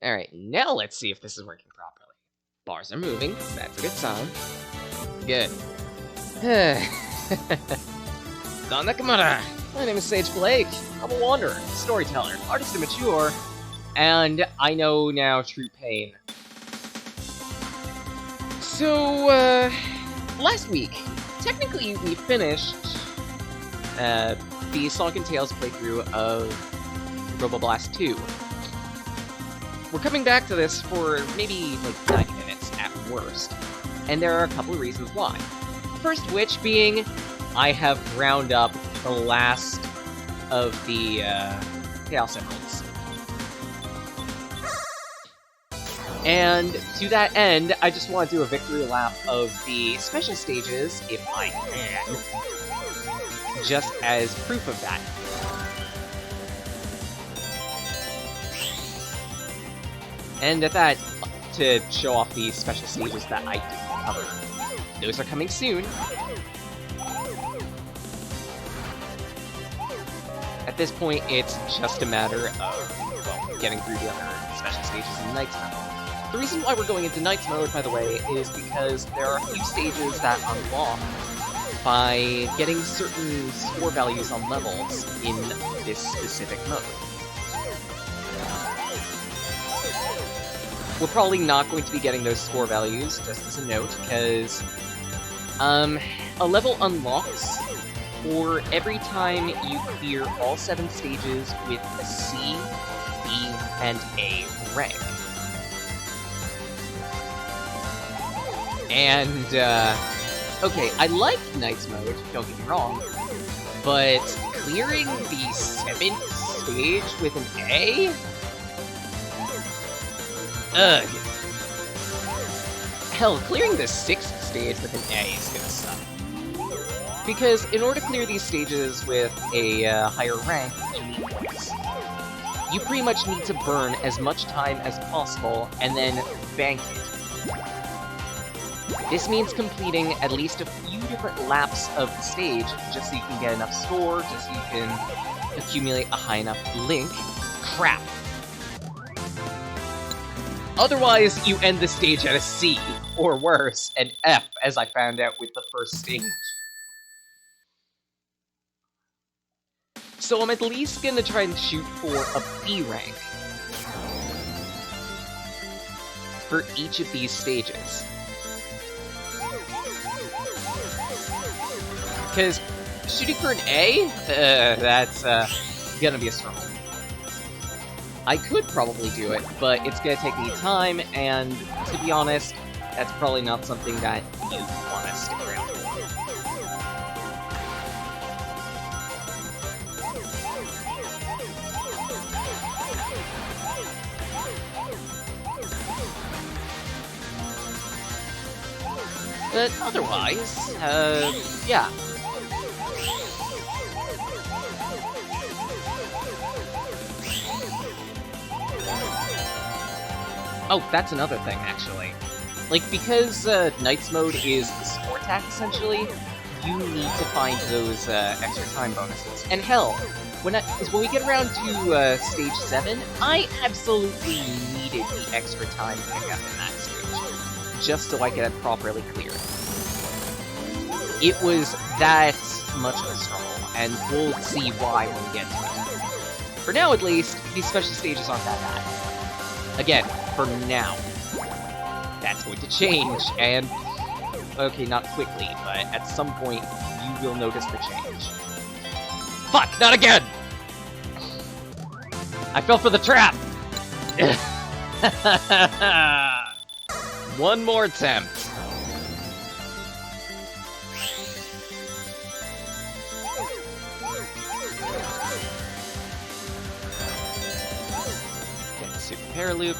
Alright, now let's see if this is working properly. Bars are moving, that's a good sign. Good. Nakamura! My name is Sage Blake. I'm a wanderer, storyteller, artist and mature, and I know now true pain. So, last week, technically we finished the Sonic & Tails playthrough of Robo Blast 2. We're coming back to this for maybe like 90 minutes at worst, and there are a couple of reasons why. First which being, I have ground up the last of the Chaos Emeralds. And to that end, I just want to do a victory lap of the special stages, if I can, just as proof of that. And at that, to show off the special stages that I didn't cover. Those are coming soon. At this point, it's just a matter of, well, getting through the other special stages in Knight's Mode. The reason why we're going into Knight's Mode, by the way, is because there are a few stages that unlock by getting certain score values on levels in this specific mode. We're probably not going to be getting those score values, just as a note, because a level unlocks for every time you clear all 7 stages with a C, B, and A rank. And, okay, I like Knight's Mode, don't get me wrong, but clearing the 7th stage with an A? Ugh. Hell, clearing the 6th stage with an A is gonna suck. Because in order to clear these stages with a higher rank, you need points. You pretty much need to burn as much time as possible, and then bank it. This means completing at least a few different laps of the stage, just so you can get enough score, just so you can accumulate a high enough link. Crap! Otherwise, you end the stage at a C, or worse, an F, as I found out with the first stage. So I'm at least gonna try and shoot for a B rank for each of these stages. Because shooting for an A, that's gonna be a struggle. I could probably do it, but it's gonna take me time, and to be honest, that's probably not something that you want to stick around for. But otherwise, yeah. Oh, that's another thing, actually. Like, because Knight's Mode is the score attack, essentially, you need to find those extra time bonuses. And hell, when we get around to stage 7, I absolutely needed the extra time to pick up in that stage, just so I could have properly cleared. It was that much of a struggle, and we'll see why when we get to it. For now, at least, these special stages aren't that bad. Again, for now. That's going to change, and... okay, not quickly, but at some point, you will notice the change. Fuck! Not again! I fell for the trap! One more attempt. Get the super paraloop.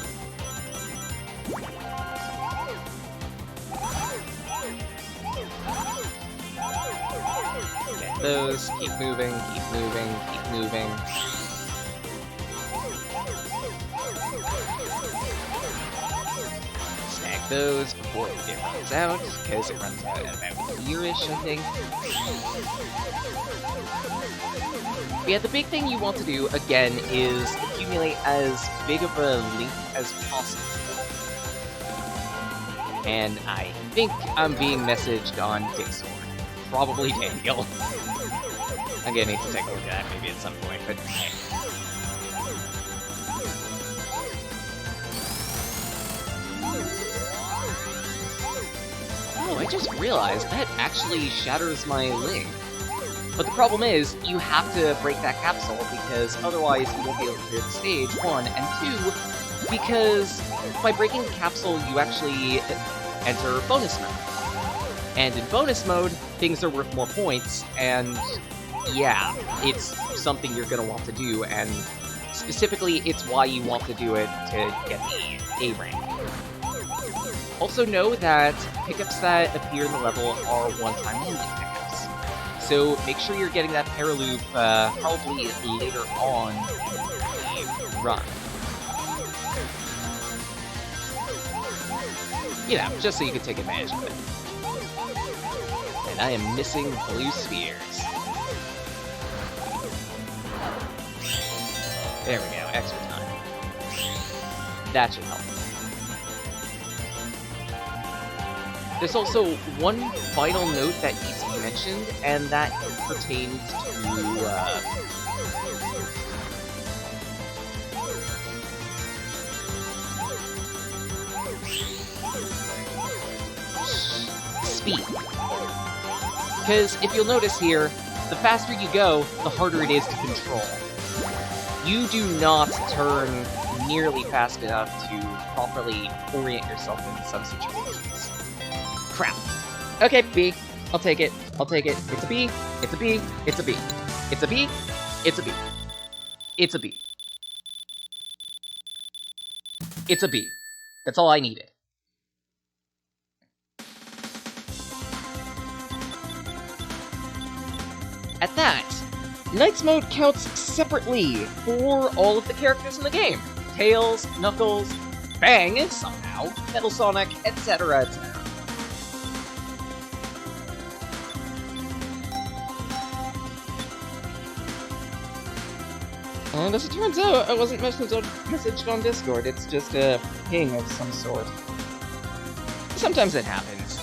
Get those. Keep moving, keep moving, keep moving. Snag those before it runs out, because it runs out at about here-ish, I think. But yeah, the big thing you want to do, again, is accumulate as big of a link as possible. And I think I'm being messaged on Discord. Probably Daniel. I'm gonna need to take a look at that maybe at some point, but hey. Oh, I just realized that actually shatters my link. But the problem is, you have to break that capsule, because otherwise you won't be able to clear the stage, 1, and 2, because by breaking the capsule, you actually enter bonus mode. And in bonus mode, things are worth more points, and yeah, it's something you're going to want to do, and specifically, it's why you want to do it to get the A rank. Also know that pickups that appear in the level are one-time only pickups. So make sure you're getting that Paraloop probably later on in the run. You know, just so you can take advantage of it. And I am missing blue spheres. There we go, extra time. That should help. There's also one final note that needs to be mentioned, and that pertains to, speed. Because if you'll notice here, the faster you go, the harder it is to control. You do not turn nearly fast enough to properly orient yourself in some situations. Crap. Okay, B. I'll take it. I'll take it. It's a B. It's a B. It's a B. It's a B. It's a B. It's a B. It's a B. That's all I needed. At that, Knight's Mode counts separately for all of the characters in the game. Tails, Knuckles, Bang, somehow, Metal Sonic, etc., etc. And as it turns out, I wasn't messaged on Discord, it's just a ping of some sort. Sometimes it happens.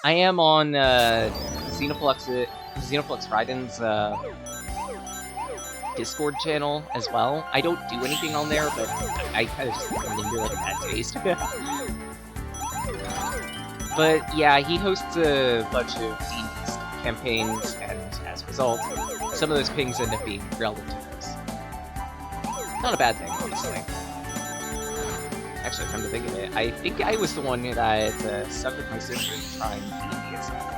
I am on Xenoflux Raiden's Discord channel as well. I don't do anything on there, but I kind of just linger like a bad taste. But yeah, he hosts a bunch of D&D campaigns, and as a result, some of those pings end up being relevant to those. Not a bad thing, honestly. Actually, come to think of it, I think I was the one that stuck with my sister trying D&D at some point.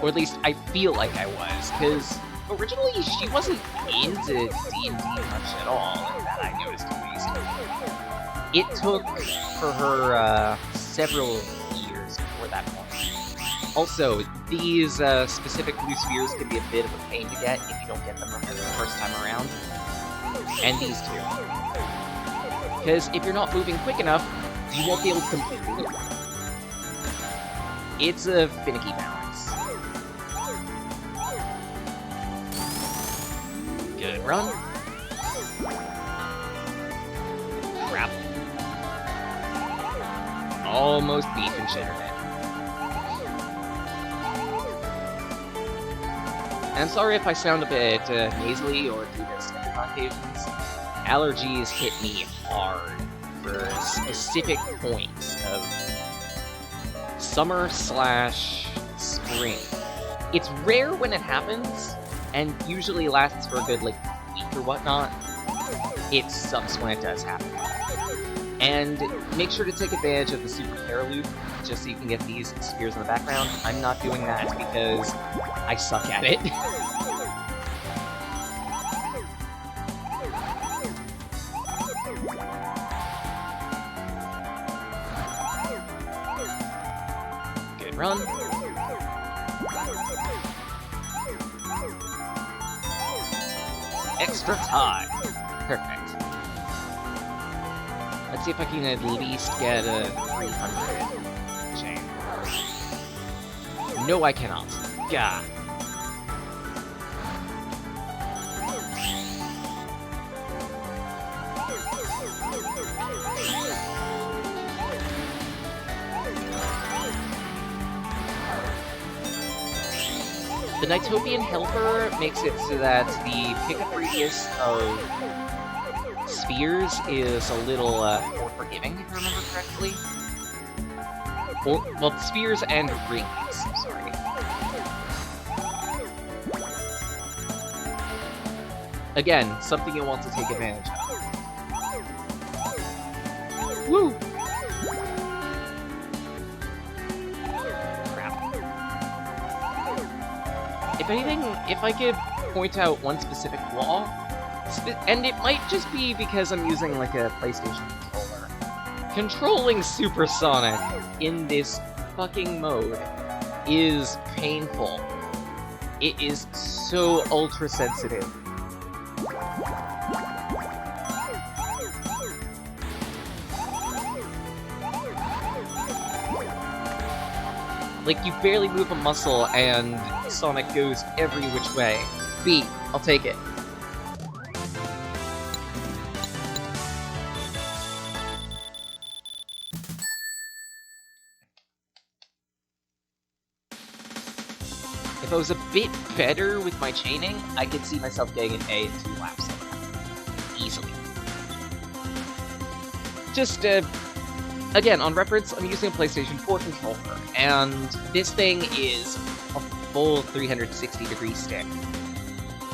Or at least, I feel like I was, because originally she wasn't into D&D much at all, that I noticed at least. It took for her several years before that point. Also, these specific blue spheres can be a bit of a pain to get if you don't get them the first time around. And these two. Because if you're not moving quick enough, you won't be able to complete the loop. It's a finicky balance. Good run. Crap. Almost beef and shitter it. I'm sorry if I sound a bit nasally or do this on occasions. Allergies hit me hard for specific points of summer/spring. It's rare when it happens, and usually lasts for a good, like, week or whatnot. It sucks when it does happen. And make sure to take advantage of the Super Paraloop, just so you can get these spheres in the background. I'm not doing that because I suck at it. Good run. Extra time. Perfect. Let's see if I can at least get a 300 chain. No, I cannot. Gah. The Nighttopian Helper makes it so that the pickup radius of spheres is a little more forgiving, if I remember correctly. Or, well, spheres and rings, sorry. Again, something you'll want to take advantage of. Woo! Crap. If anything, if I could point out one specific flaw, and it might just be because I'm using, like, a PlayStation controller. Controlling Supersonic in this fucking mode is painful. It is so ultra-sensitive. Like, you barely move a muscle and Sonic goes every which way. B, I'll take it. If I was a bit better with my chaining, I could see myself getting an A in 2 laps somehow. Easily. Just, again, on reference, I'm using a PlayStation 4 controller, and this thing is a full 360-degree stick.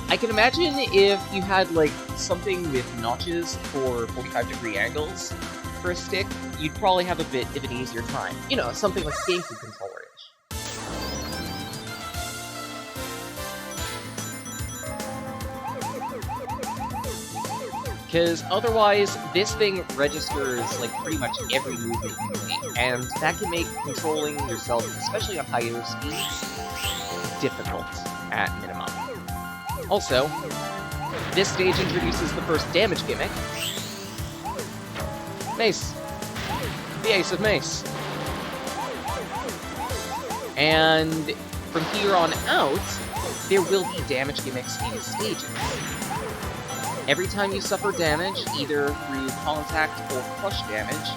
I can imagine if you had, like, something with notches for 45-degree angles for a stick, you'd probably have a bit of an easier time. You know, something like a GameCube controller-ish. Because otherwise, this thing registers, like, pretty much every movement you make, and that can make controlling yourself, especially on higher speeds, difficult, at minimum. Also, this stage introduces the first damage gimmick. Mace. The Ace of Mace. And from here on out, there will be damage gimmicks in stages. Every time you suffer damage, either through contact or crush damage,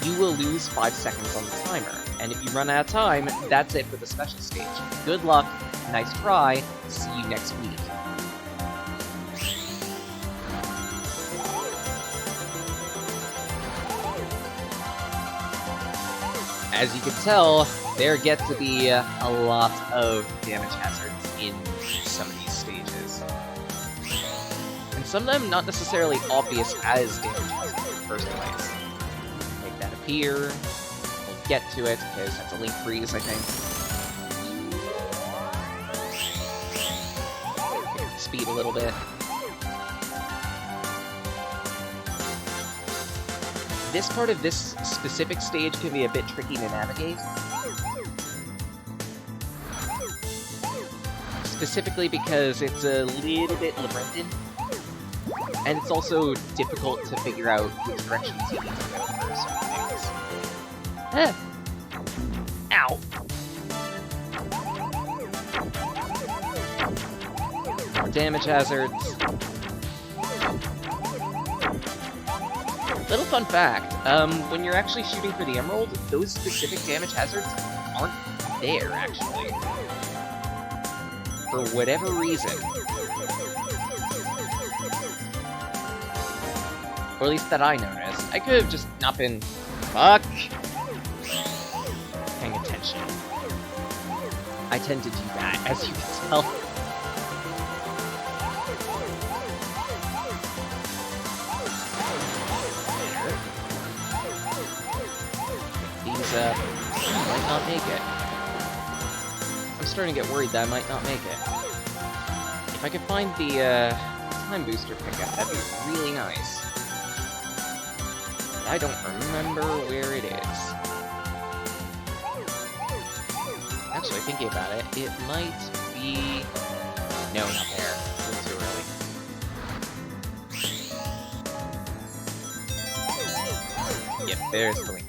you will lose 5 seconds on the timer. And if you run out of time, that's it for the special stage. Good luck, nice try, see you next week. As you can tell, there get to be a lot of damage hazards in some of these stages. And some of them not necessarily obvious as damage hazards in the first place. Make that appear, we'll get to it, because that's a link freeze, I think. Get the speed a little bit. This part of this specific stage can be a bit tricky to navigate. Specifically because it's a little bit labyrinthine. And it's also difficult to figure out which directions you need to go for certain things. Ow! More damage hazards. Little fun fact, when you're actually shooting for the Emerald, those specific damage hazards aren't there, actually. For whatever reason. Or at least that I noticed. I could have just not been... Fuck! Paying attention. I tend to do that, as you can tell. Might not make it. I'm starting to get worried that I might not make it. If I could find the, time booster pickup, that'd be really nice. I don't remember where it is. Actually, thinking about it, it might be... No, not there. A little too early. Yep, there's the link.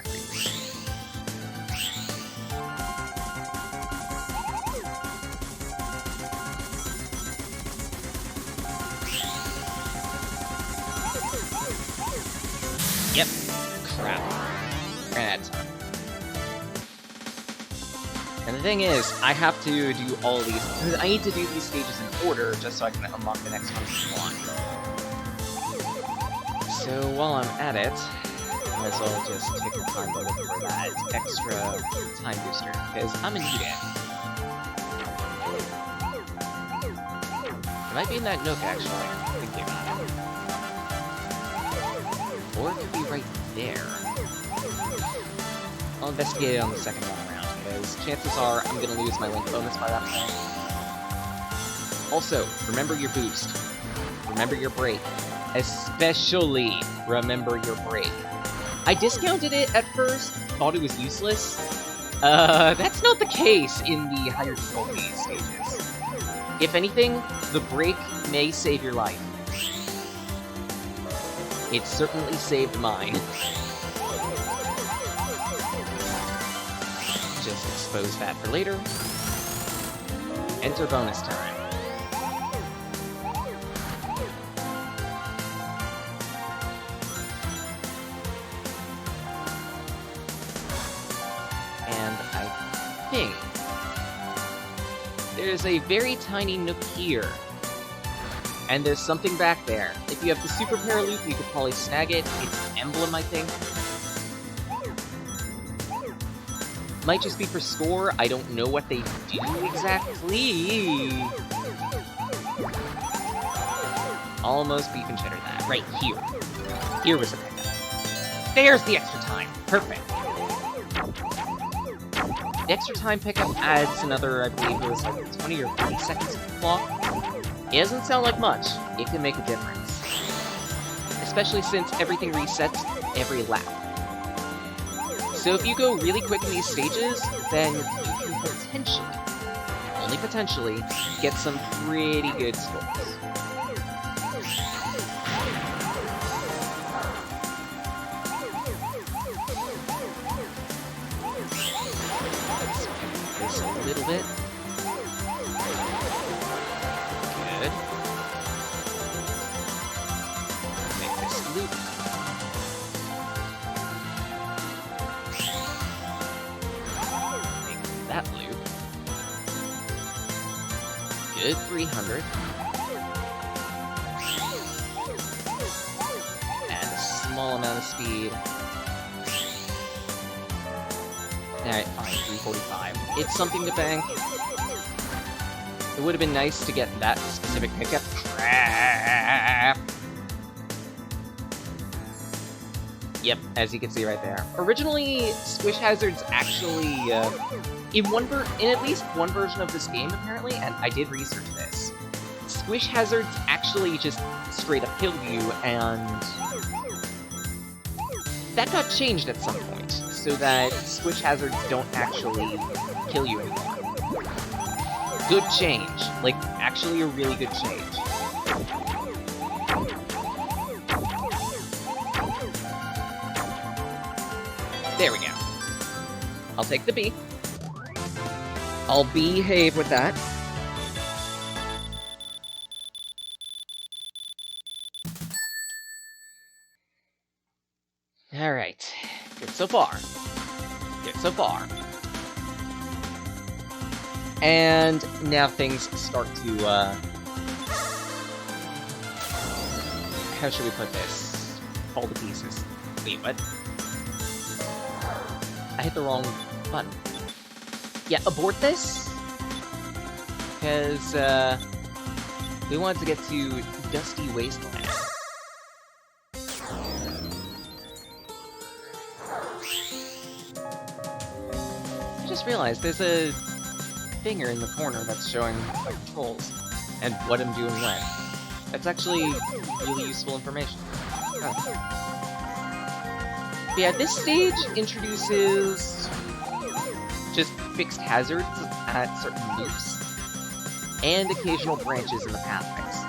Yep. Crap. Ran out of time. And the thing is, I have to do all of these, because I need to do these stages in order, just so I can unlock the next one. So while I'm at it, I might as well just take the time to look for that extra time booster, because I'm gonna need it. It might be in that nook, actually, thinking about it. Or it could be right there. I'll investigate it on the second one around, because chances are I'm gonna lose my link bonus by that point. Also, remember your boost. Remember your break. Especially remember your break. I discounted it at first, thought it was useless. That's not the case in the higher difficulty stages. If anything, the break may save your life. It certainly saved mine. Just expose that for later. Enter bonus time. There's a very tiny nook here. And there's something back there. If you have the super paraloop, you could probably snag it. It's an emblem, I think. Might just be for score. I don't know what they do exactly. Almost, but you can cheddar that. Right here. Here was the pickup. There's the extra time. Perfect. The extra time pickup adds another, I believe it was like 20 or 30 seconds of clock. It doesn't sound like much. It can make a difference. Especially since everything resets every lap. So if you go really quick in these stages, then you can potentially, only potentially, get some pretty good scores. A little bit. Good. Make this loop. Make that loop. Good 300. And a small amount of speed. Alright, fine, 345. It's something to bank. It would have been nice to get that specific pickup. Crap! Yep, as you can see right there. Originally, Squish Hazards actually, in at least one version of this game, apparently, and I did research this, Squish Hazards actually just straight up killed you, and that got changed at some point, so that Squish Hazards don't actually kill you anymore. Good change. Like, actually a really good change. There we go. I'll take the B. I'll behave with that. Alright. Good so far. Good so far. And now things start to, how should we put this? Fall to pieces. Wait, what? I hit the wrong button. Yeah, abort this? Because, we wanted to get to Dusty Wasteland. I just realized there's a finger in the corner that's showing my controls and what I'm doing when. That's actually really useful information. Oh. But yeah, this stage introduces just fixed hazards at certain loops and occasional branches in the pathways.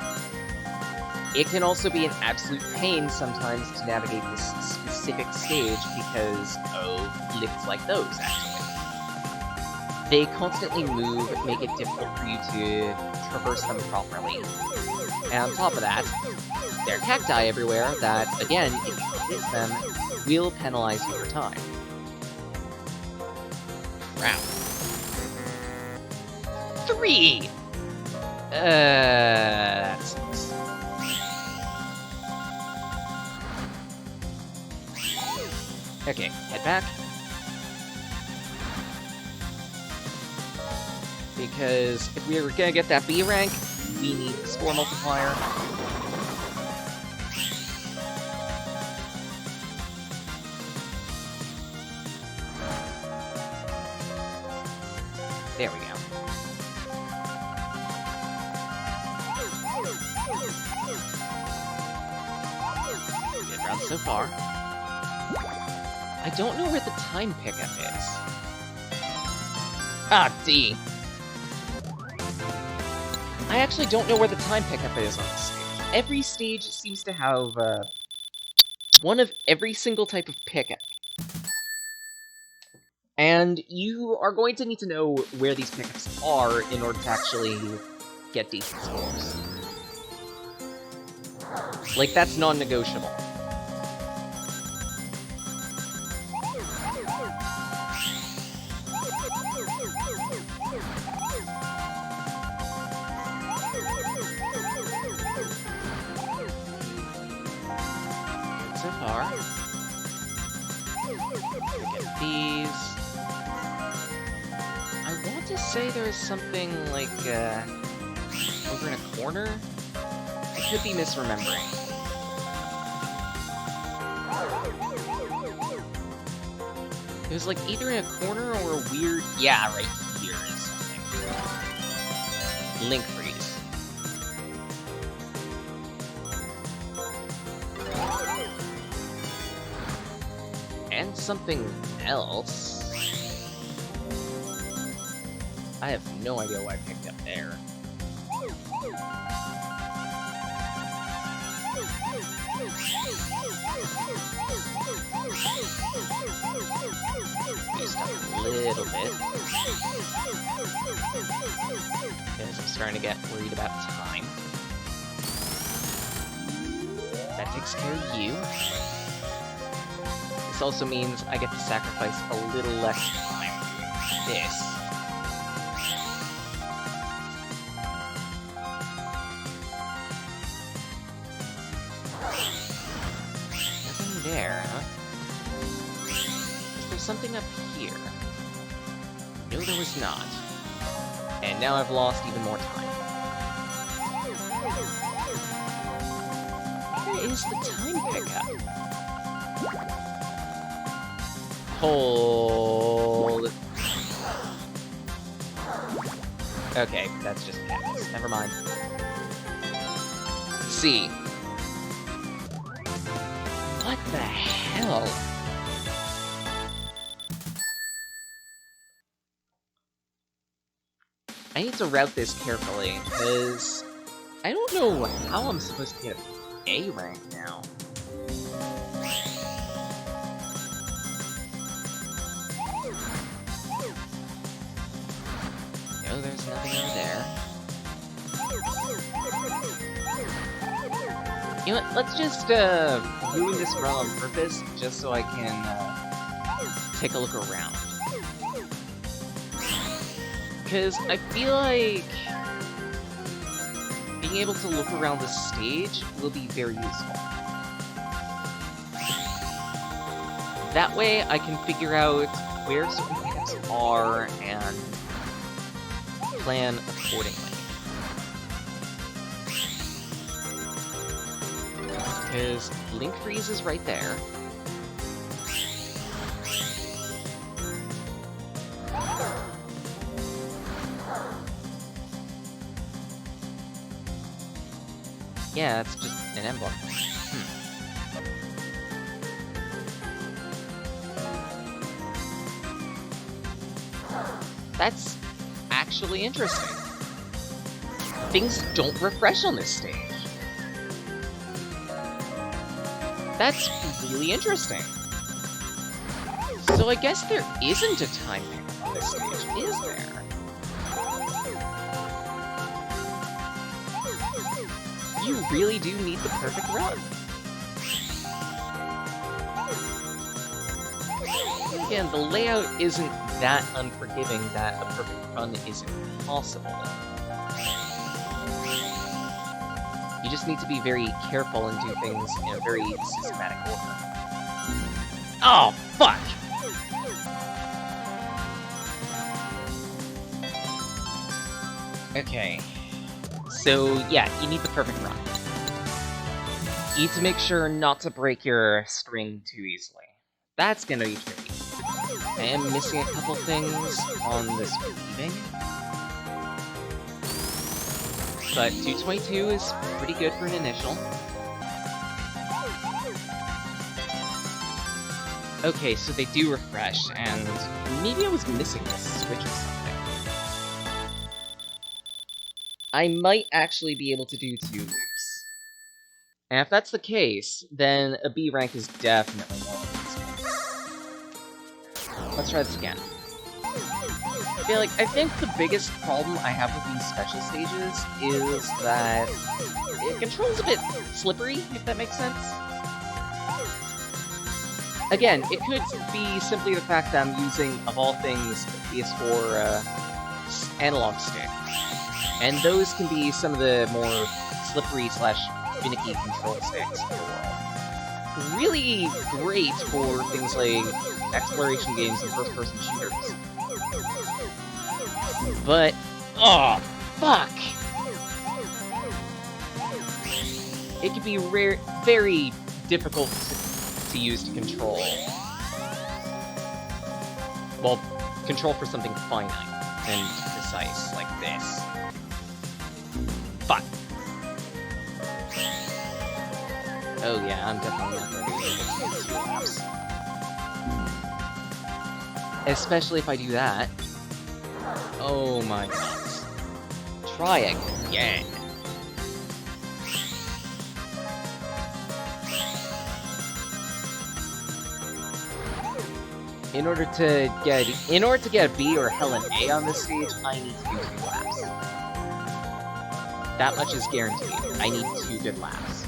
It can also be an absolute pain sometimes to navigate this specific stage because of lifts like those, actually. They constantly move, make it difficult for you to traverse them properly. And on top of that, there are cacti everywhere that, again, if you hit them, will penalize you for time. Round 3! That sucks. Okay, head back. Because if we were gonna get that B rank, we need the score multiplier. There we go. Good round so far. I don't know where the time pickup is. Ah, D. I actually don't know where the time pickup is on this stage. Every stage seems to have one of every single type of pickup. And you are going to need to know where these pickups are in order to actually get decent scores. Like, that's non-negotiable. So far. Get these. I want to say there is something like over in a corner. I could be misremembering. It was like either in a corner or a weird. Yeah, right here is something. Link freeze. And something else. I have no idea what I picked up there. Just a little bit. Because I'm starting to get worried about time. That takes care of you. This also means I get to sacrifice a little less time. This. Nothing there, huh? Is there something up here? No, there was not. And now I've lost even more time. Where is the time pickup? Hold. Okay, that's just cactus. Never mind. C. What the hell? I need to route this carefully, because I don't know how I'm supposed to get an A rank now. No, there's nothing over there. You know what, let's just ruin this run on purpose, just so I can take a look around. Because I feel like being able to look around the stage will be very useful. That way I can figure out where certain pickups are and plan accordingly. Because Link Freeze is right there. Yeah, that's just an emblem. That's actually interesting. Things don't refresh on this stage. That's really interesting. So I guess there isn't a time pickup on this stage, is there? you really do need the perfect run. Again, the layout isn't that unforgiving that a perfect run isn't possible. You just need to be very careful and do things in a very systematic order. Oh, fuck! Okay. So, yeah, you need the perfect run. You need to make sure not to break your string too easily. That's gonna be tricky. I am missing a couple things on this weaving. But 222 is pretty good for an initial. Okay, so they do refresh, and maybe I was missing this switch or something. I might actually be able to do 2 loops. And if that's the case, then a B rank is definitely more feasible. Let's try this again. I think the biggest problem I have with these special stages is that it controls a bit slippery, if that makes sense. Again, it could be simply the fact that I'm using, of all things, the PS4 analog stick. And those can be some of the more slippery/finicky control sticks in the world. Really great for things like exploration games and first-person shooters. But, oh, fuck! It can be very difficult to use to control. Well, control for something finite and precise like this. Fuck. Oh yeah, I'm definitely not gonna be able to do 2 laps. Especially if I do that. Oh my god. Try again. In order to get a B or hell an A on this stage, I need to do 2 laps. That much is guaranteed. I need 2 good laps.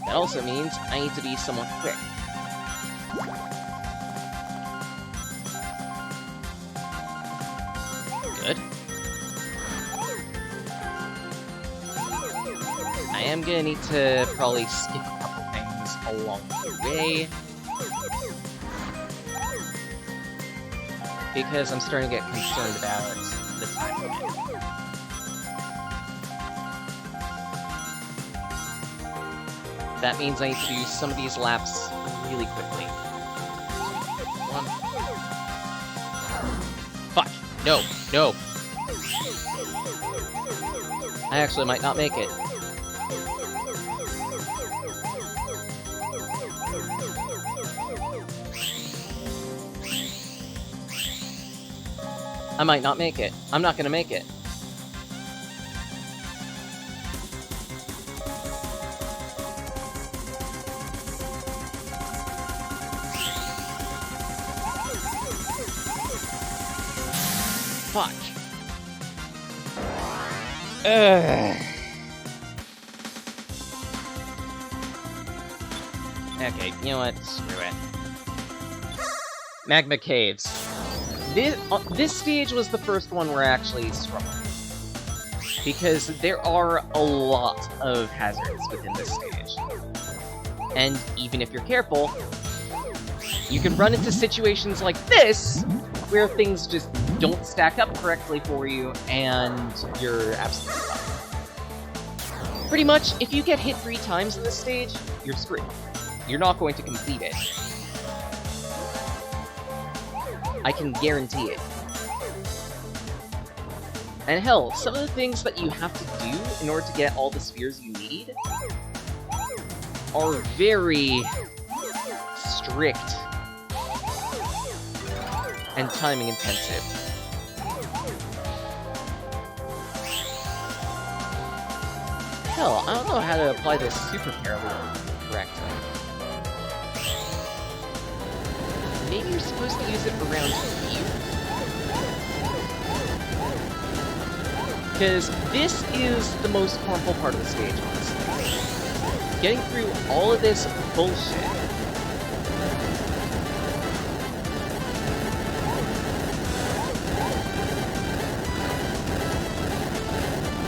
That also means I need to be somewhat quick. Good. I am gonna need to probably skip a couple things along the way, because I'm starting to get concerned about the time limit. That means I need to do some of these laps really quickly. 1. Fuck! No! No! I actually might not make it. I might not make it. I'm not gonna make it. Fuck. Ugh. Okay, you know what? Screw it. Magma Caves. This stage was the first one where I actually struggled. Because there are a lot of hazards within this stage. And even if you're careful, you can run into situations like this, where things just don't stack up correctly for you, and you're absolutely fucked. Pretty much, if you get hit 3 times in this stage, you're screwed. You're not going to complete it. I can guarantee it. And hell, some of the things that you have to do in order to get all the spheres you need are very strict and timing intensive. Hell, I don't know how to apply this super parallel correctly. Maybe you're supposed to use it around here? Because this is the most harmful part of the stage, honestly. Getting through all of this bullshit.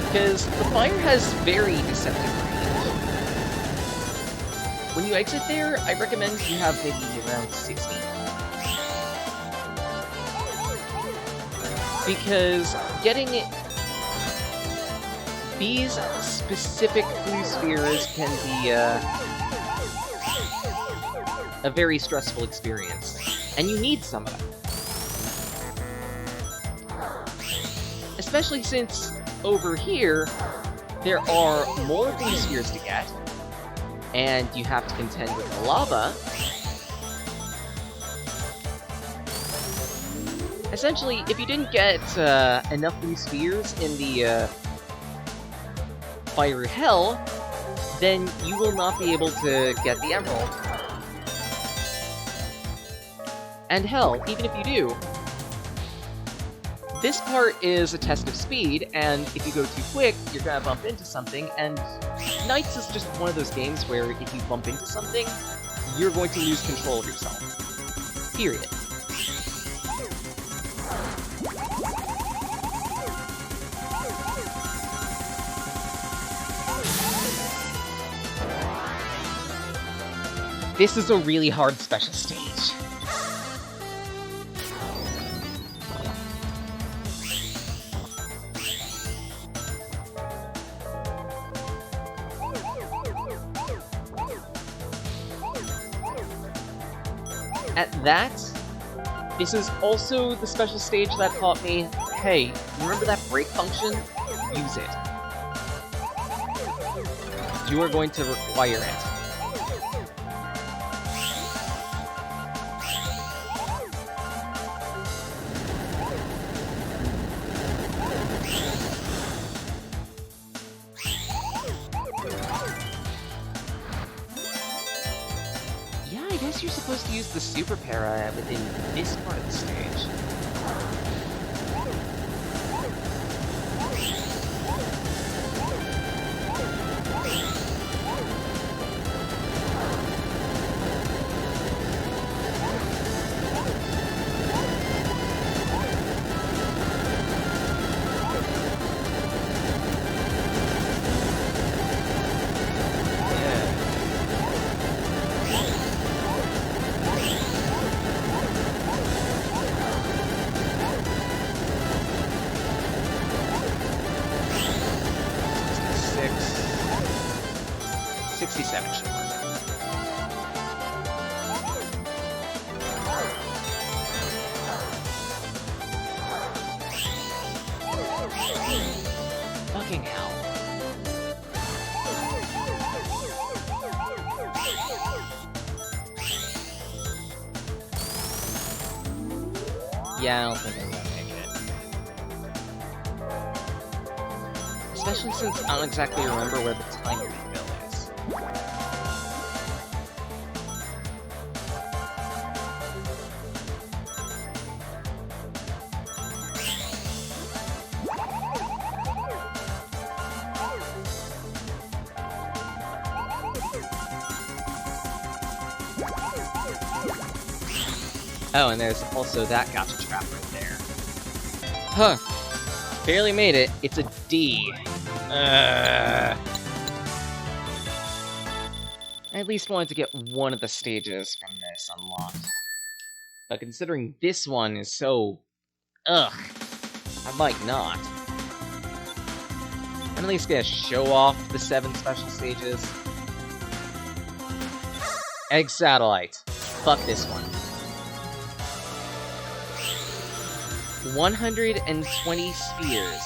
Because the fire has very deceptive range. When you exit there, I recommend you have maybe around 60. Because getting these specific blue spheres can be a very stressful experience, and you need some of them. Especially since over here, there are more blue spheres to get, and you have to contend with the lava. Essentially, if you didn't get enough blue spheres in the Fire Hell, then you will not be able to get the emerald. And hell, even if you do, this part is a test of speed, and if you go too quick, you're gonna bump into something, and NiGHTS is just one of those games where if you bump into something, you're going to lose control of yourself. Period. This is a really hard special stage. At that, this is also the special stage that taught me, hey, remember that break function? Use it. You are going to require it. I guess you're supposed to use the super para within this part of the stage. Fucking hell. Yeah, I don't think I'm gonna make it. Especially since I don't exactly remember where the time refill is. Oh, and there's also that gotcha trap right there. Huh. Barely made it. It's a D. I at least wanted to get one of the stages from this unlocked. But considering this one is so... ugh, I might not. I'm at least gonna show off the 7 special stages. Egg Satellite. Fuck this one. 120 spheres.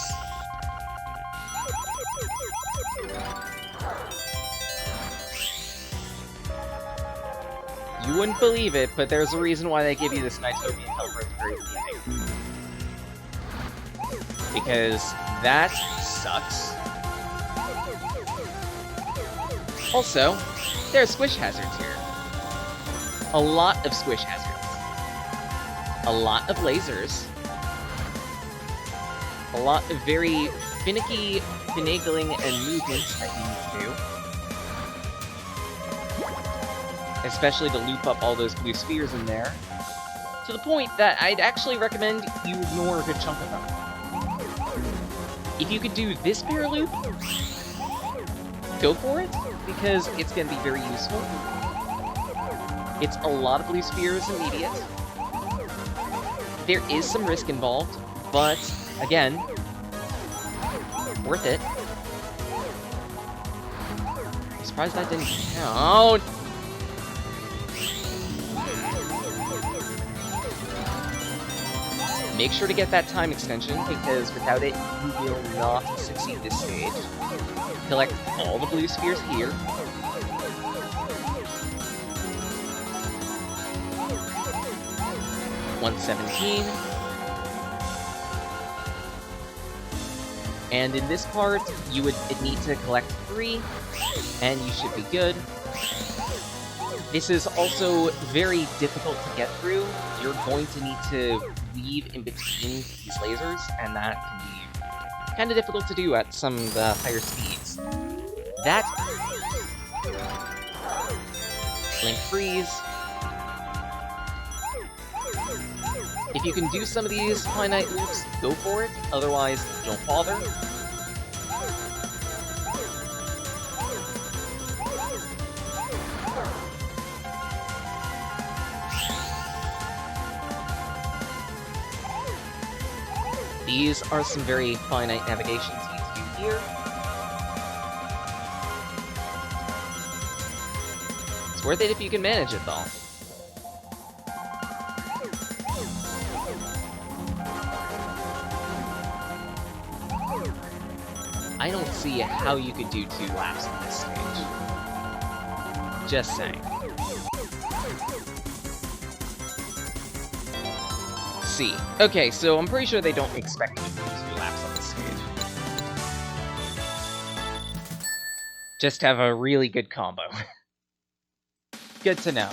You wouldn't believe it, but there's a reason why they give you this Nighttopian helper at the very beginning. Because that sucks. Also, there are squish hazards here. A lot of squish hazards. A lot of lasers. A lot of very finicky finagling and movements that you need to do. Especially to loop up all those blue spheres in there. To the point that I'd actually recommend you ignore a good chunk of them. If you could do this pair loop, go for it, because it's going to be very useful. It's a lot of blue spheres immediate. There is some risk involved, but, again, worth it. I'm surprised that didn't count. Make sure to get that time extension, because without it, you will not succeed this stage. Collect all the blue spheres here. $117. And in this part, you would need to collect 3, and you should be good. This is also very difficult to get through. You're going to need to weave in between these lasers, and that can be kind of difficult to do at some of the higher speeds. That... Link freeze. If you can do some of these finite loops, go for it. Otherwise, don't bother. These are some very finite navigations you need to do here. It's worth it if you can manage it, though. I don't see how you could do 2 laps on this stage. Just saying. C. Okay, so I'm pretty sure they don't expect you to do 2 laps on this stage. Just have a really good combo. Good to know.